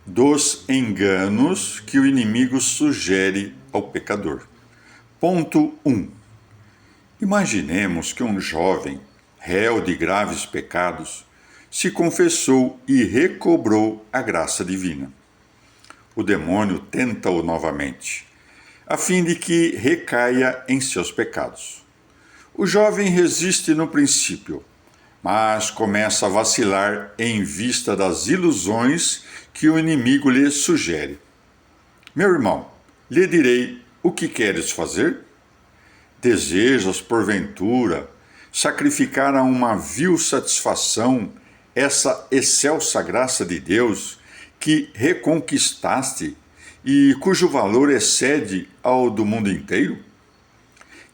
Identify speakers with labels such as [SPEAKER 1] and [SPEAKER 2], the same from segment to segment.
[SPEAKER 1] dos enganos que o inimigo sugere ao pecador. Ponto 1. Imaginemos que um jovem, réu de graves pecados, se confessou e recobrou a graça divina. O demônio tenta-o novamente, a fim de que recaia em seus pecados. O jovem resiste no princípio, mas começa a vacilar em vista das ilusões que o inimigo lhe sugere. Meu irmão, lhe direi o que queres fazer? Desejas, porventura, sacrificar a uma vil satisfação essa excelsa graça de Deus que reconquistaste e cujo valor excede ao do mundo inteiro?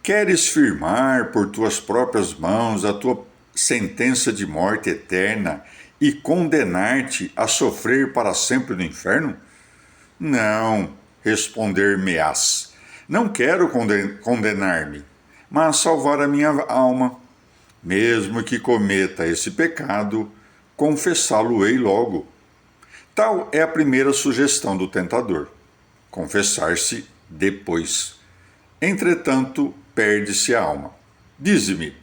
[SPEAKER 1] Queres firmar por tuas próprias mãos a tua sentença de morte eterna e condenar-te a sofrer para sempre no inferno? Não, responder-me-ás. Não quero condenar-me, mas salvar a minha alma. Mesmo que cometa esse pecado, confessá-lo-ei logo. Tal é a primeira sugestão do tentador: confessar-se depois. Entretanto, perde-se a alma. Dize-me,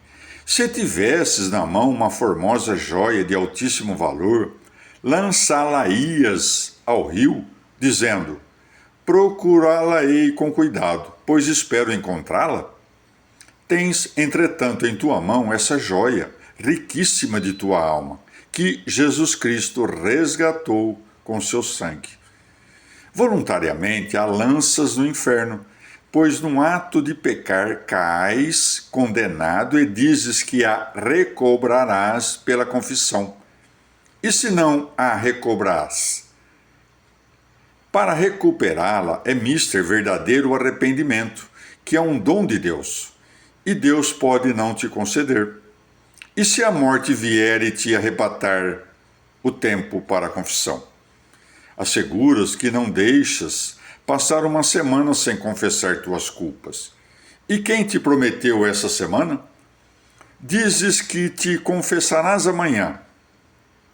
[SPEAKER 1] se tivesses na mão uma formosa joia de altíssimo valor, lançá-la-ias ao rio, dizendo: procurá-la-ei com cuidado, pois espero encontrá-la? Tens, entretanto, em tua mão essa joia, riquíssima de tua alma, que Jesus Cristo resgatou com seu sangue. Voluntariamente a lanças no inferno, pois num ato de pecar cais condenado e dizes que a recobrarás pela confissão. E se não a recobrarás? Para recuperá-la é mister verdadeiro arrependimento, que é um dom de Deus, e Deus pode não te conceder. E se a morte vier e te arrebatar o tempo para a confissão? Asseguras que não deixas passar uma semana sem confessar tuas culpas. E quem te prometeu essa semana? Dizes que te confessarás amanhã.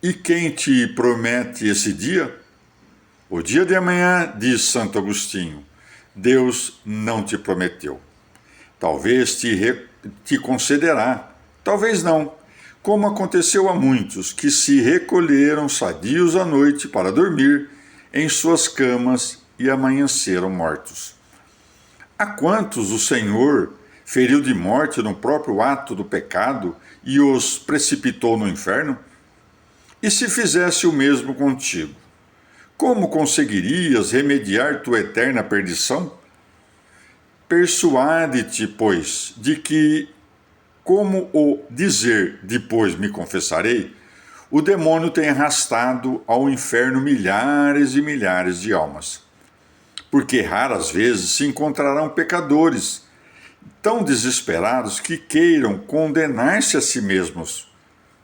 [SPEAKER 1] E quem te promete esse dia? O dia de amanhã, diz Santo Agostinho, Deus não te prometeu. Talvez te concederá, talvez não, como aconteceu a muitos que se recolheram sadios à noite para dormir em suas camas e amanheceram mortos. A quantos o Senhor feriu de morte no próprio ato do pecado e os precipitou no inferno? E se fizesse o mesmo contigo, como conseguirias remediar tua eterna perdição? Persuade-te, pois, de que, como o dizer depois me confessarei, o demônio tem arrastado ao inferno milhares e milhares de almas. Porque raras vezes se encontrarão pecadores tão desesperados que queiram condenar-se a si mesmos.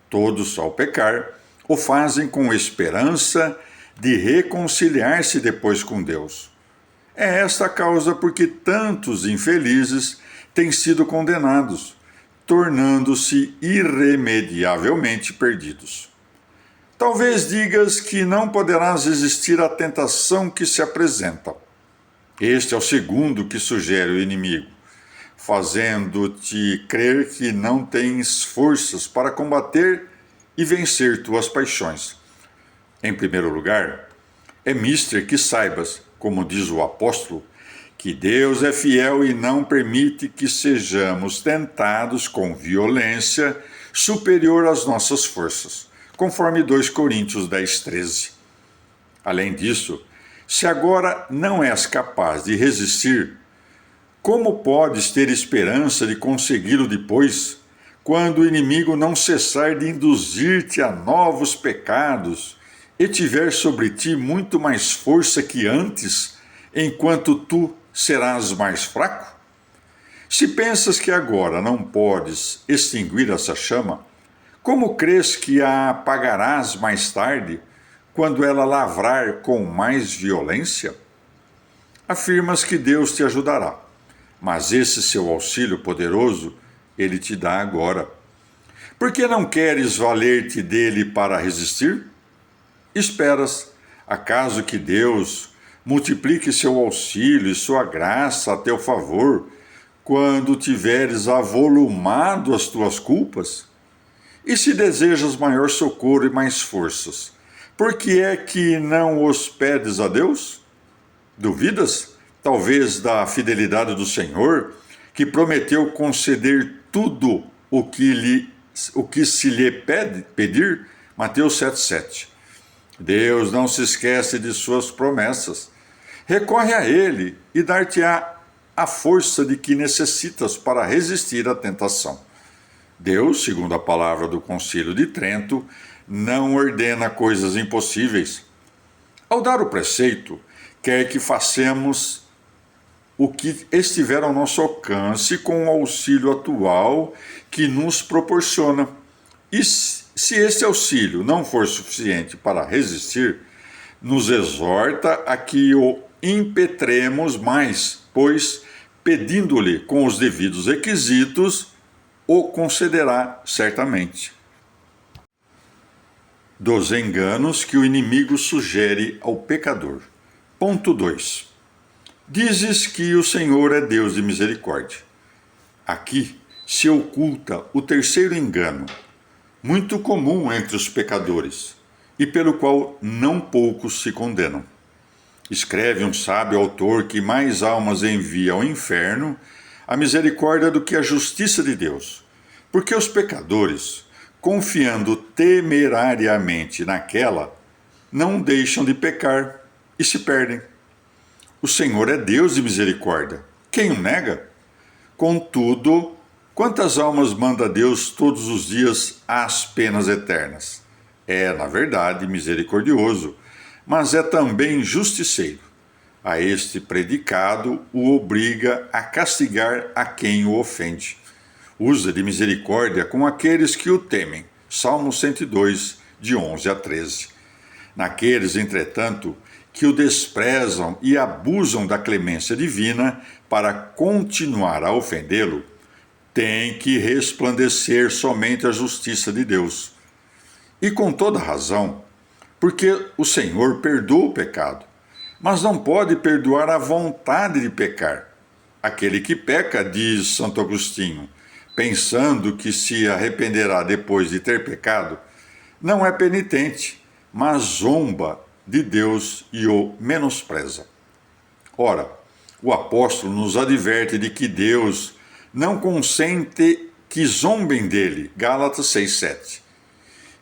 [SPEAKER 1] Todos, ao pecar, o fazem com esperança de reconciliar-se depois com Deus. É esta a causa por que tantos infelizes têm sido condenados, tornando-se irremediavelmente perdidos. Talvez digas que não poderás resistir à tentação que se apresenta. Este é o segundo que sugere o inimigo, fazendo-te crer que não tens forças para combater e vencer tuas paixões. Em primeiro lugar, é mister que saibas, como diz o apóstolo, que Deus é fiel e não permite que sejamos tentados com violência superior às nossas forças, conforme 2 Coríntios 10:13. Além disso, se agora não és capaz de resistir, como podes ter esperança de consegui-lo depois, quando o inimigo não cessar de induzir-te a novos pecados e tiver sobre ti muito mais força que antes, enquanto tu serás mais fraco? Se pensas que agora não podes extinguir essa chama, como crês que a apagarás mais tarde, quando ela lavrar com mais violência? Afirmas que Deus te ajudará, mas esse seu auxílio poderoso ele te dá agora. Por que não queres valer-te dele para resistir? Esperas Acaso que Deus multiplique seu auxílio e sua graça a teu favor quando tiveres avolumado as tuas culpas? E se desejas maior socorro e mais forças, por que é que não os pedes a Deus? Duvidas, talvez, da fidelidade do Senhor, que prometeu conceder tudo o que se lhe pedir? Mateus 7,7. Deus não se esquece de suas promessas. Recorre a Ele e dar-te-á a força de que necessitas para resistir à tentação. Deus, segundo a palavra do Concílio de Trento, não ordena coisas impossíveis. Ao dar o preceito, quer que façamos o que estiver ao nosso alcance com o auxílio atual que nos proporciona. E se este auxílio não for suficiente para resistir, nos exorta a que o impetremos mais, pois, pedindo-lhe com os devidos requisitos, o concederá certamente. Dos enganos que o inimigo sugere ao pecador. Ponto 2. Dizes que o Senhor é Deus de misericórdia. Aqui se oculta o terceiro engano, muito comum entre os pecadores, e pelo qual não poucos se condenam. Escreve um sábio autor que mais almas envia ao inferno a misericórdia do que a justiça de Deus, porque os pecadores, confiando temerariamente naquela, não deixam de pecar e se perdem. O Senhor é Deus de misericórdia. Quem o nega? Contudo, quantas almas manda Deus todos os dias às penas eternas? É, na verdade, misericordioso, mas é também justiceiro. A este predicado o obriga a castigar a quem o ofende. Usa de misericórdia com aqueles que o temem. Salmo 102, de 11 a 13. Naqueles, entretanto, que o desprezam e abusam da clemência divina para continuar a ofendê-lo, tem que resplandecer somente a justiça de Deus. E com toda razão, porque o Senhor perdoa o pecado, mas não pode perdoar a vontade de pecar. Aquele que peca, diz Santo Agostinho, pensando que se arrependerá depois de ter pecado, não é penitente, mas zomba de Deus e o menospreza. Ora, o apóstolo nos adverte de que Deus não consente que zombem dele, Gálatas 6,7,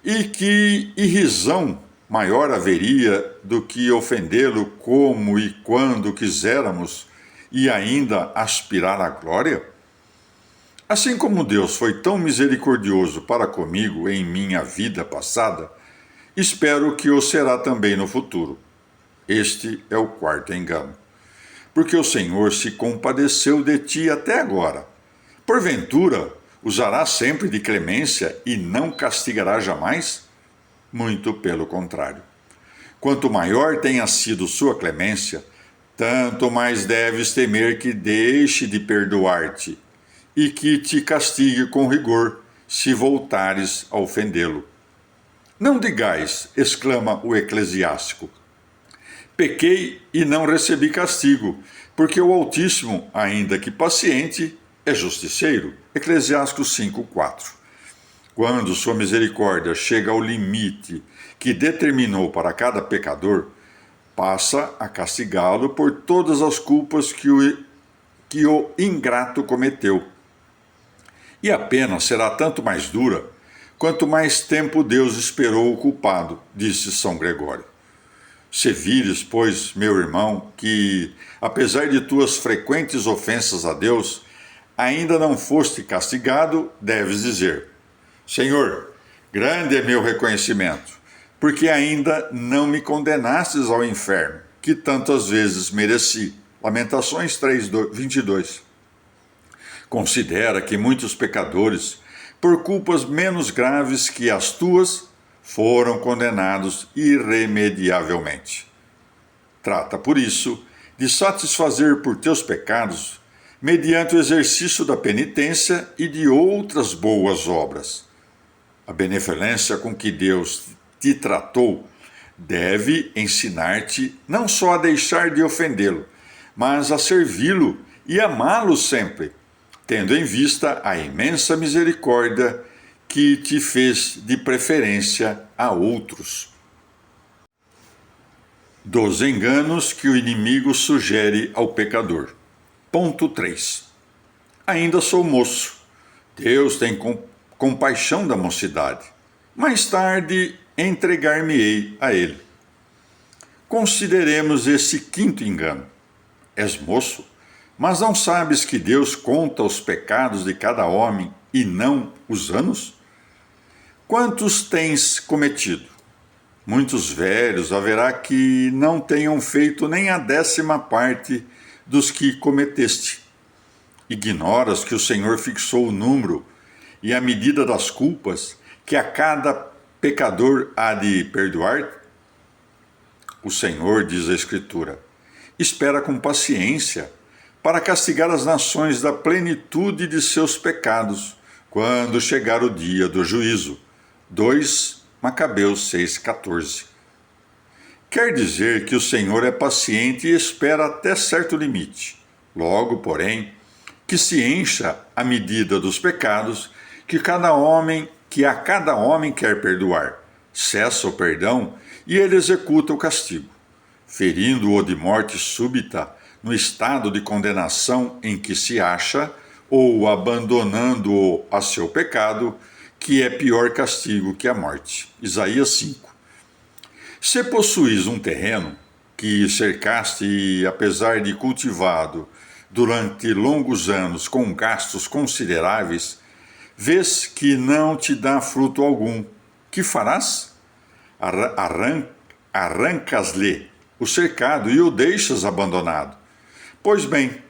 [SPEAKER 1] e que irrisão maior haveria do que ofendê-lo como e quando quiseramos e ainda aspirar à glória? Assim como Deus foi tão misericordioso para comigo em minha vida passada, espero que o será também no futuro. Este é o quarto engano. Porque o Senhor se compadeceu de ti até agora. Porventura, usará sempre de clemência e não castigará jamais? Muito pelo contrário. Quanto maior tenha sido sua clemência, tanto mais deves temer que deixe de perdoar-te e que te castigue com rigor, se voltares a ofendê-lo. Não digais, exclama o eclesiástico, pequei e não recebi castigo, porque o Altíssimo, ainda que paciente, é justiceiro. Eclesiásticos 5:4. Quando sua misericórdia chega ao limite que determinou para cada pecador, passa a castigá-lo por todas as culpas que o ingrato cometeu. E a pena será tanto mais dura, quanto mais tempo Deus esperou o culpado, disse São Gregório. Se vires, pois, meu irmão, que, apesar de tuas frequentes ofensas a Deus, ainda não foste castigado, deves dizer: Senhor, grande é meu reconhecimento, porque ainda não me condenastes ao inferno, que tantas vezes mereci. Lamentações 3:22. Considera que muitos pecadores, por culpas menos graves que as tuas, foram condenados irremediavelmente. Trata, por isso, de satisfazer por teus pecados, mediante o exercício da penitência e de outras boas obras. A benevolência com que Deus te tratou deve ensinar-te não só a deixar de ofendê-lo, mas a servi-lo e amá-lo sempre, tendo em vista a imensa misericórdia que te fez de preferência a outros. Dos enganos que o inimigo sugere ao pecador. Ponto 3. Ainda sou moço. Deus tem compaixão da mocidade. Mais tarde entregar-me-ei a ele. Consideremos esse quinto engano. És moço, mas não sabes que Deus conta os pecados de cada homem e não os anos? Quantos tens cometido? Muitos velhos haverá que não tenham feito nem a 10ª parte dos que cometeste. Ignoras que o Senhor fixou o número e a medida das culpas que a cada pecador há de perdoar? O Senhor, diz a Escritura, espera com paciência para castigar as nações da plenitude de seus pecados, quando chegar o dia do juízo. 2 Macabeus 6,14. Quer dizer que o Senhor é paciente e espera até certo limite. Logo, porém, que se encha a medida dos pecados que a cada homem quer perdoar. Cessa o perdão e ele executa o castigo, ferindo-o de morte súbita no estado de condenação em que se acha, ou abandonando-o a seu pecado, que é pior castigo que a morte. Isaías 5. Se possuís um terreno que cercaste e, apesar de cultivado durante longos anos com gastos consideráveis, vês que não te dá fruto algum, que farás? Arrancas-lhe o cercado e o deixas abandonado. Pois bem,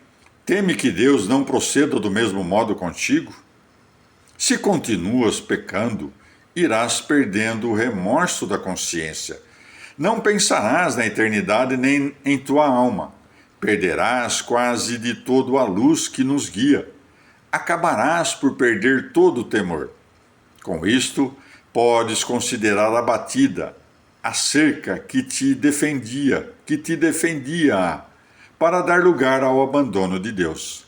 [SPEAKER 1] teme que Deus não proceda do mesmo modo contigo? Se continuas pecando, irás perdendo o remorso da consciência. Não pensarás na eternidade nem em tua alma. Perderás quase de todo a luz que nos guia. Acabarás por perder todo o temor. Com isto, podes considerar abatida a cerca que te defendia, para dar lugar ao abandono de Deus.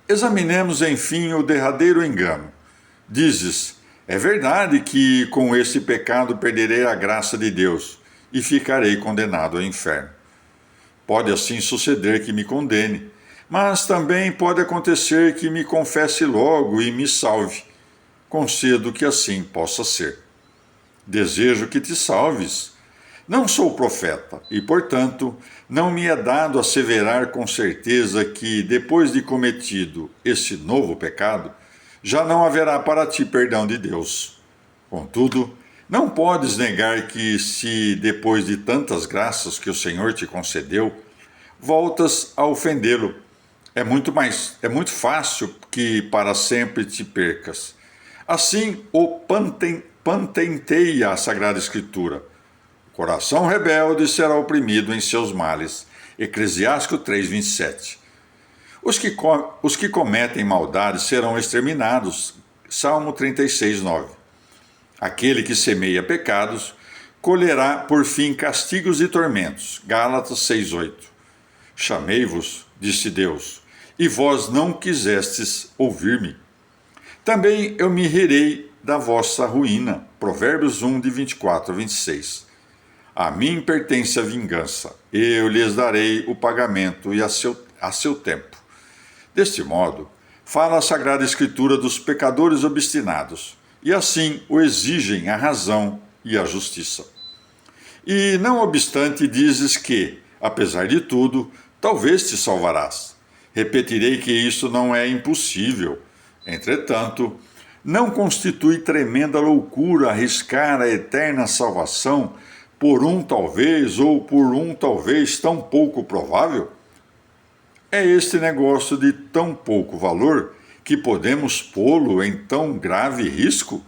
[SPEAKER 1] Examinemos, enfim, o derradeiro engano. Dizes, é verdade que com esse pecado perderei a graça de Deus e ficarei condenado ao inferno. Pode assim suceder que me condene, mas também pode acontecer que me confesse logo e me salve. Concedo que assim possa ser. Desejo que te salves. Não sou profeta e, portanto, não me é dado asseverar com certeza que, depois de cometido esse novo pecado, já não haverá para ti perdão de Deus. Contudo, não podes negar que, se depois de tantas graças que o Senhor te concedeu, voltas a ofendê-lo, é muito fácil que para sempre te percas. Assim o patenteia a Sagrada Escritura. O coração rebelde será oprimido em seus males. Eclesiástico 3:27. Os que cometem maldade serão exterminados. Salmo 36:9. Aquele que semeia pecados colherá por fim castigos e tormentos. Gálatas 6:8. Chamei-vos, disse Deus, e vós não quisestes ouvir-me. Também eu me rirei da vossa ruína. Provérbios 1, de 24 a 26. A mim pertence a vingança, eu lhes darei o pagamento e a seu tempo. Deste modo, fala a Sagrada Escritura dos pecadores obstinados, e assim o exigem a razão e a justiça. E, não obstante, dizes que, apesar de tudo, talvez te salvarás. Repetirei que isso não é impossível. Entretanto, não constitui tremenda loucura arriscar a eterna salvação por um talvez ou por um talvez tão pouco provável? É este negócio de tão pouco valor que podemos pô-lo em tão grave risco?